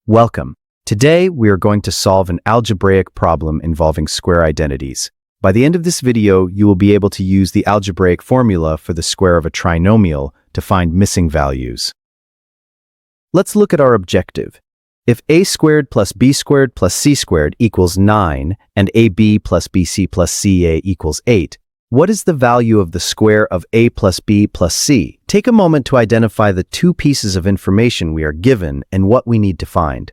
Welcome. Today, we are going to solve an algebraic problem involving square identities. By the end of this video, you will be able to use the algebraic formula for the square of a trinomial to find missing values. Let's look at our objective. If a squared plus b squared plus c squared equals 9 and ab plus bc plus ca equals 8, what is the value of the square of a plus b plus c? Take a moment to identify the two pieces of information we are given and what we need to find.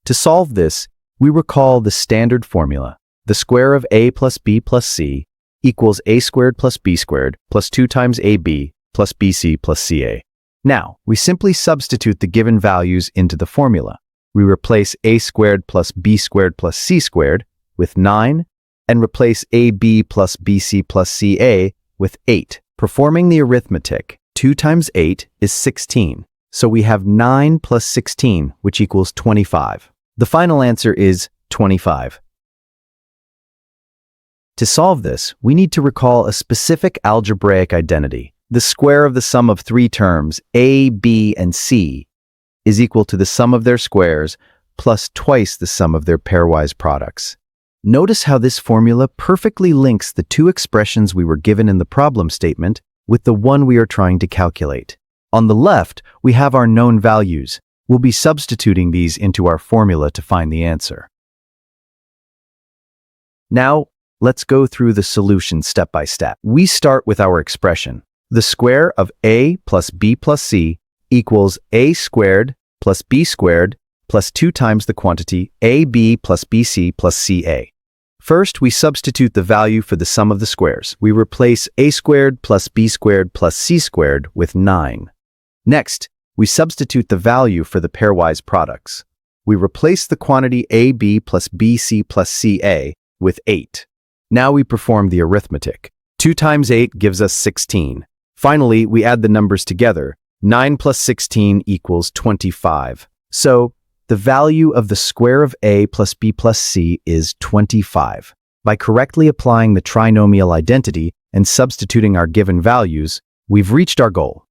To solve this, we recall the standard formula. The square of a plus b plus c equals a squared plus b squared plus 2 times ab plus bc plus ca. Now, we simply substitute the given values into the formula. We replace a squared plus b squared plus c squared with 9 and replace ab plus bc plus ca with 8. Performing the arithmetic, 2 times 8 is 16. So we have 9 plus 16, which equals 25. The final answer is 25. To solve this, we need to recall a specific algebraic identity. The square of the sum of three terms, a, b, and c, is equal to the sum of their squares plus twice the sum of their pairwise products. Notice how this formula perfectly links the two expressions we were given in the problem statement with the one we are trying to calculate. On the left, we have our known values. We'll be substituting these into our formula to find the answer. Now, let's go through the solution step by step. We start with our expression. The square of a plus b plus c equals a squared plus b squared plus 2 times the quantity ab plus bc plus ca. First, we substitute the value for the sum of the squares. We replace a squared plus b squared plus c squared with 9. Next, we substitute the value for the pairwise products. We replace the quantity ab plus bc plus ca with 8. Now we perform the arithmetic. 2 times 8 gives us 16. Finally, we add the numbers together. 9 plus 16 equals 25. So, the value of the square of a plus b plus c is 25. By correctly applying the trinomial identity and substituting our given values, we've reached our goal.